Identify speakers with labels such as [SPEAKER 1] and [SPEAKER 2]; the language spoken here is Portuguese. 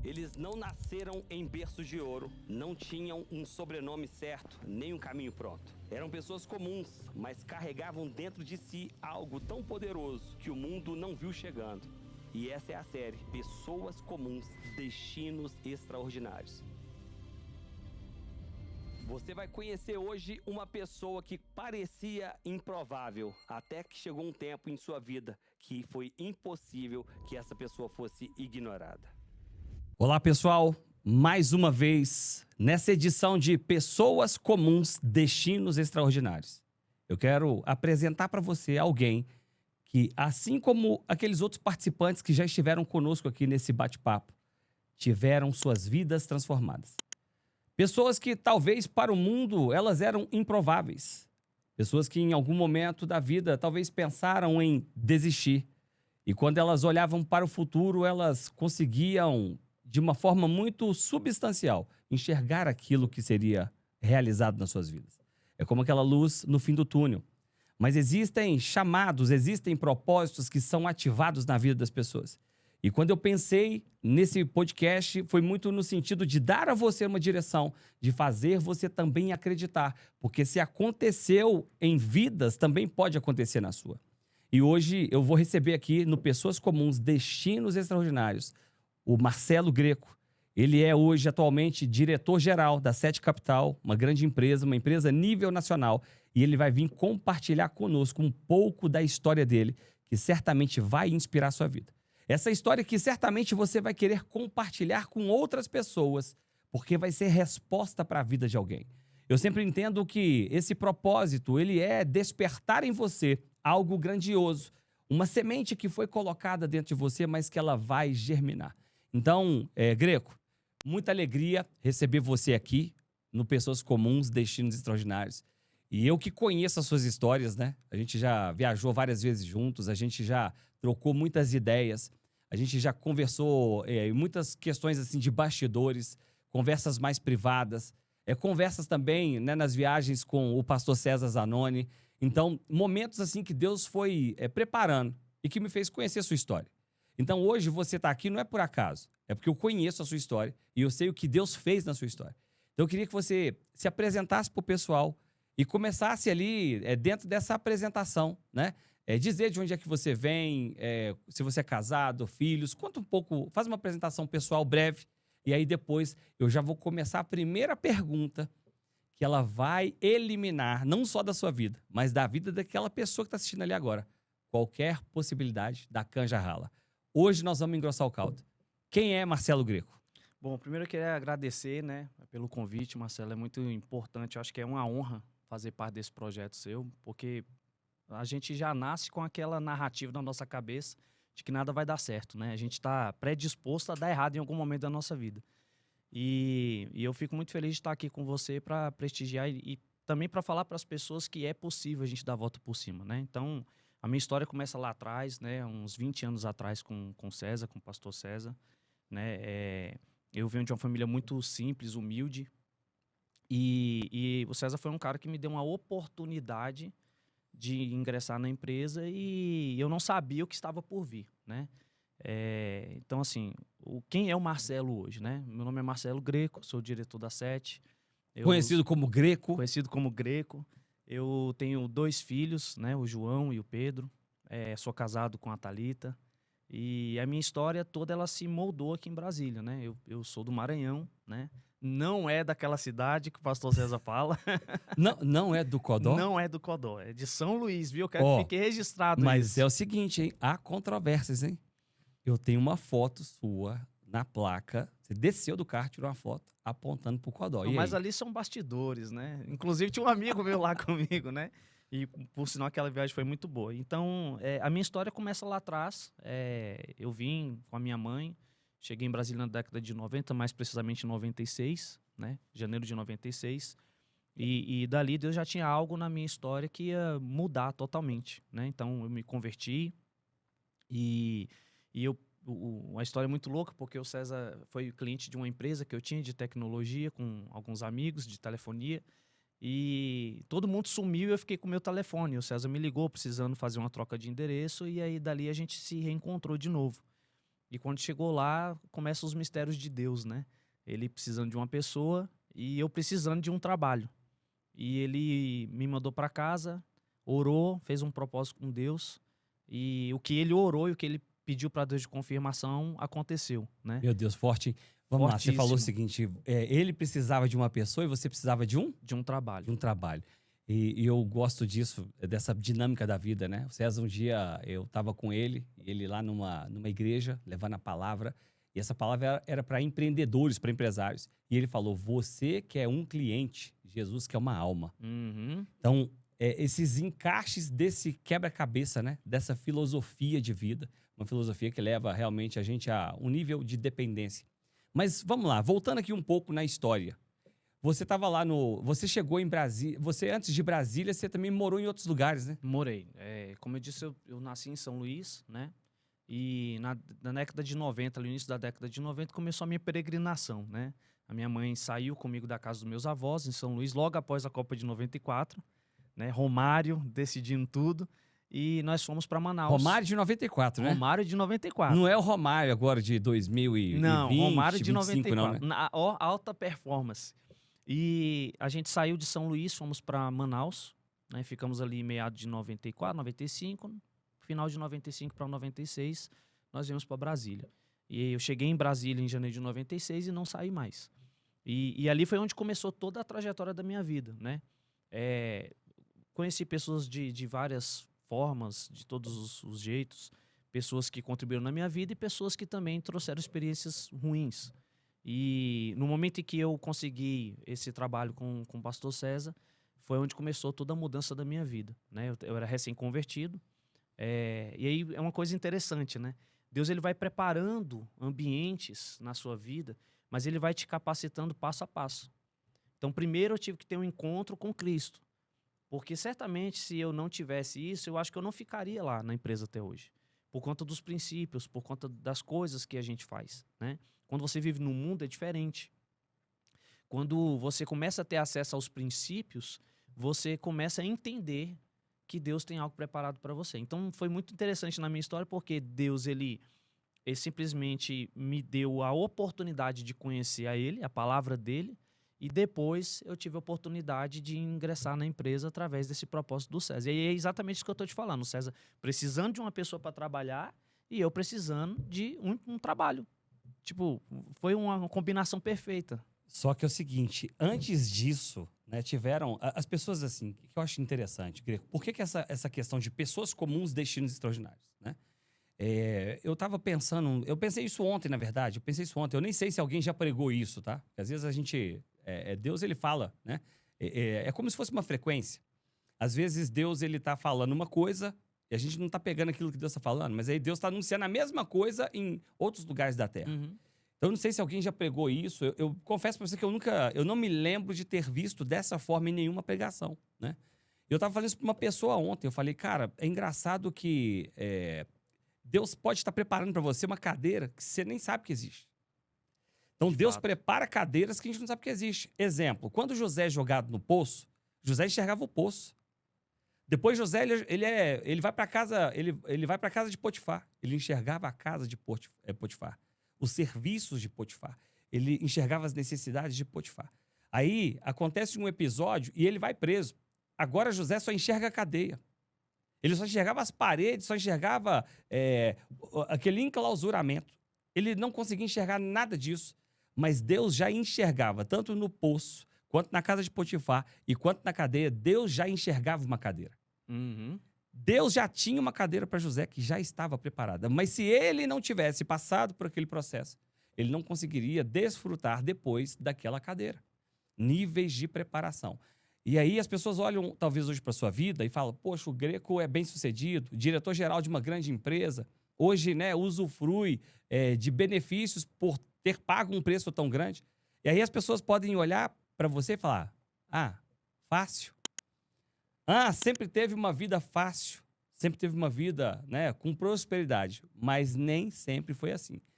[SPEAKER 1] Eles não nasceram em berços de ouro, não tinham um sobrenome certo, nem um caminho pronto. Eram pessoas comuns, mas carregavam dentro de si algo tão poderoso que o mundo não viu chegando. E essa é a série Pessoas Comuns, Destinos Extraordinários. Você vai conhecer hoje uma pessoa que parecia improvável, até que chegou um tempo em sua vida que foi impossível que essa pessoa fosse ignorada. Olá, pessoal! Mais uma vez, nessa edição de Pessoas Comuns, Destinos Extraordinários. Eu quero apresentar para você alguém que, assim como aqueles outros participantes que já estiveram conosco aqui nesse bate-papo, tiveram suas vidas transformadas. Pessoas que talvez para o mundo elas eram improváveis. Pessoas que em algum momento da vida talvez pensaram em desistir. E quando elas olhavam para o futuro, elas conseguiam, de uma forma muito substancial, enxergar aquilo que seria realizado nas suas vidas. É como aquela luz no fim do túnel. Mas existem chamados, existem propósitos que são ativados na vida das pessoas. E quando eu pensei nesse podcast, foi muito no sentido de dar a você uma direção, de fazer você também acreditar. Porque se aconteceu em vidas, também pode acontecer na sua. E hoje eu vou receber aqui no Pessoas Comuns, Destinos Extraordinários, o Marcelo Greco. Ele é hoje, atualmente, diretor-geral da Sete Capital, uma grande empresa, uma empresa nível nacional. E ele vai vir compartilhar conosco um pouco da história dele, que certamente vai inspirar a sua vida. Essa história que certamente você vai querer compartilhar com outras pessoas, porque vai ser resposta para a vida de alguém. Eu sempre entendo que esse propósito, ele é despertar em você algo grandioso, uma semente que foi colocada dentro de você, mas que ela vai germinar. Então, Greco, muita alegria receber você aqui no Pessoas Comuns, Destinos Extraordinários. E eu que conheço as suas histórias, né? A gente já viajou várias vezes juntos, a gente já trocou muitas ideias, a gente já conversou em muitas questões assim de bastidores, conversas mais privadas, conversas também, né, nas viagens com o pastor César Zanoni. Então, momentos assim que Deus foi preparando e que me fez conhecer a sua história. Então, hoje você está aqui não é por acaso, é porque eu conheço a sua história e eu sei o que Deus fez na sua história. Então, eu queria que você se apresentasse para o pessoal e começasse ali, dentro dessa apresentação, né? Dizer de onde é que você vem, se você é casado, filhos, conta um pouco, faz uma apresentação pessoal breve e aí depois eu já vou começar a primeira pergunta que ela vai eliminar, não só da sua vida, mas da vida daquela pessoa que está assistindo ali agora, qualquer possibilidade da canja rala. Hoje nós vamos engrossar o caldo. Quem é Marcelo Greco?
[SPEAKER 2] Bom, primeiro eu queria agradecer, né, pelo convite, Marcelo, é muito importante, eu acho que é uma honra fazer parte desse projeto seu, porque a gente já nasce com aquela narrativa na nossa cabeça de que nada vai dar certo, né? A gente está predisposto a dar errado em algum momento da nossa vida. E eu fico muito feliz de estar aqui com você para prestigiar e também para falar para as pessoas que é possível a gente dar a volta por cima, né? Então, a minha história começa lá atrás, né? Uns 20 anos atrás com César, com o pastor César, né? Eu venho de uma família muito simples, humilde, e o César foi um cara que me deu uma oportunidade de ingressar na empresa e eu não sabia o que estava por vir, né? Então, assim, quem é o Marcelo hoje, né? Meu nome é Marcelo Greco, sou diretor da Sete.
[SPEAKER 1] Conhecido como Greco.
[SPEAKER 2] Conhecido como Greco. Eu tenho 2 filhos, né? O João e o Pedro. Sou casado com a Thalita. E a minha história toda, ela se moldou aqui em Brasília, né? Eu sou do Maranhão, né? Não é daquela cidade que o pastor César fala.
[SPEAKER 1] Não é do Codó?
[SPEAKER 2] Não é do Codó, é de São Luís, viu? Eu quero que fique registrado
[SPEAKER 1] mas
[SPEAKER 2] isso.
[SPEAKER 1] é o seguinte, hein? Há controvérsias, hein? Eu tenho uma foto sua na placa. Você desceu do carro, tirou uma foto apontando pro Codó.
[SPEAKER 2] Não,
[SPEAKER 1] E
[SPEAKER 2] mas
[SPEAKER 1] aí?
[SPEAKER 2] ali são bastidores, né? Inclusive tinha um amigo meu lá comigo, né? E por sinal aquela viagem foi muito boa. Então, a minha história começa lá atrás. Eu vim com a minha mãe, cheguei em Brasília na década de 90, mais precisamente em 96, né? Janeiro de 96. E dali Deus já tinha algo na minha história que ia mudar totalmente, né? Então eu me converti e uma história muito louca, porque o César foi cliente de uma empresa que eu tinha de tecnologia com alguns amigos de telefonia e todo mundo sumiu e eu fiquei com o meu telefone. O César me ligou precisando fazer uma troca de endereço e aí dali a gente se reencontrou de novo. E quando chegou lá, começam os mistérios de Deus, né? Ele precisando de uma pessoa e eu precisando de um trabalho. E ele me mandou para casa, orou, fez um propósito com Deus. E o que ele orou e o que ele pediu para Deus de confirmação aconteceu, né?
[SPEAKER 1] Meu Deus, forte. Vamos lá, você falou o
[SPEAKER 2] Fortíssimo.
[SPEAKER 1] seguinte, ele precisava de uma pessoa e você precisava de um
[SPEAKER 2] De um trabalho.
[SPEAKER 1] trabalho. E eu gosto disso, dessa dinâmica da vida, né? O César, um dia eu estava com ele lá numa igreja, levando a palavra, e essa palavra era para empreendedores, para empresários. E ele falou: você que é um cliente, Jesus que é uma alma.
[SPEAKER 2] Uhum.
[SPEAKER 1] Então, esses encaixes desse quebra-cabeça, né? Dessa filosofia de vida, uma filosofia que leva realmente a gente a um nível de dependência. Mas vamos lá, voltando aqui um pouco na história. Você estava lá Você chegou em Brasília. Você, antes de Brasília, você também morou em outros lugares, né?
[SPEAKER 2] Morei. Como eu disse, eu nasci em São Luís, né? E na década de 90, no início da década de 90, começou a minha peregrinação, né? A minha mãe saiu comigo da casa dos meus avós, em São Luís, logo após a Copa de 94, né? Romário decidindo tudo. E nós fomos para Manaus.
[SPEAKER 1] Romário de 94, né?
[SPEAKER 2] Romário de 94.
[SPEAKER 1] Não é o Romário agora de 2020,
[SPEAKER 2] Não, Romário de
[SPEAKER 1] 25,
[SPEAKER 2] 94.
[SPEAKER 1] não, né?
[SPEAKER 2] Alta performance. E a gente saiu de São Luís, fomos para Manaus, né? Ficamos ali em meados de 94, 95, final de 95 para 96, nós viemos para Brasília. E eu cheguei em Brasília em janeiro de 96 e não saí mais. E ali foi onde começou toda a trajetória da minha vida, né? Conheci pessoas de várias formas, de todos os jeitos, pessoas que contribuíram na minha vida e pessoas que também trouxeram experiências ruins. E no momento em que eu consegui esse trabalho com o pastor César, foi onde começou toda a mudança da minha vida, né? Eu era recém-convertido, e aí é uma coisa interessante, né? Deus ele vai preparando ambientes na sua vida, mas ele vai te capacitando passo a passo. Então, primeiro eu tive que ter um encontro com Cristo, porque certamente se eu não tivesse isso, eu acho que eu não ficaria lá na empresa até hoje, por conta dos princípios, por conta das coisas que a gente faz, né? Quando você vive no mundo é diferente. Quando você começa a ter acesso aos princípios, você começa a entender que Deus tem algo preparado para você. Então foi muito interessante na minha história, porque Deus ele simplesmente me deu a oportunidade de conhecer a Ele, a palavra dele, e depois eu tive a oportunidade de ingressar na empresa através desse propósito do César. E é exatamente isso que eu estou te falando. O César precisando de uma pessoa para trabalhar e eu precisando de um trabalho. Tipo, foi uma combinação perfeita.
[SPEAKER 1] Só que é o seguinte, antes disso, né, tiveram as pessoas assim, que eu acho interessante, Greco, por que essa questão de pessoas comuns, destinos extraordinários, né? Eu tava pensando, eu pensei isso ontem, na verdade, eu nem sei se alguém já pregou isso, tá? Porque às vezes a gente, Deus ele fala, né? É como se fosse uma frequência. Às vezes Deus ele tá falando uma coisa e a gente não tá pegando aquilo que Deus tá falando, mas aí Deus tá anunciando a mesma coisa em outros lugares da Terra.
[SPEAKER 2] Uhum.
[SPEAKER 1] Então, eu não sei se alguém já pregou isso. Eu confesso para você que eu não me lembro de ter visto dessa forma em nenhuma pregação, né? Eu estava falando isso para uma pessoa ontem. Eu falei, cara, é engraçado que Deus pode estar preparando para você uma cadeira que você nem sabe que existe. Então,
[SPEAKER 2] De
[SPEAKER 1] Deus
[SPEAKER 2] fato.
[SPEAKER 1] prepara cadeiras que a gente não sabe que existe. Exemplo, quando José é jogado no poço, José enxergava o poço. Depois José ele vai para casa, ele vai para casa de Potifar. Ele enxergava a casa de Potifar. Os serviços de Potifar. Ele enxergava as necessidades de Potifar. Aí acontece um episódio e ele vai preso. Agora José só enxerga a cadeia. Ele só enxergava as paredes, só enxergava aquele enclausuramento. Ele não conseguia enxergar nada disso. Mas Deus já enxergava, tanto no poço, quanto na casa de Potifar, e quanto na cadeia, Deus já enxergava uma cadeira.
[SPEAKER 2] Uhum.
[SPEAKER 1] Deus já tinha uma cadeira para José que já estava preparada. Mas se ele não tivesse passado por aquele processo, ele não conseguiria desfrutar depois daquela cadeira. Níveis de preparação. E aí as pessoas olham, talvez hoje, para a sua vida e falam, poxa, o Greco é bem-sucedido, diretor-geral de uma grande empresa, hoje, né, usufrui de benefícios por ter pago um preço tão grande. E aí as pessoas podem olhar para você e falar, fácil. Sempre teve uma vida fácil, sempre teve uma vida, né, com prosperidade, mas nem sempre foi assim.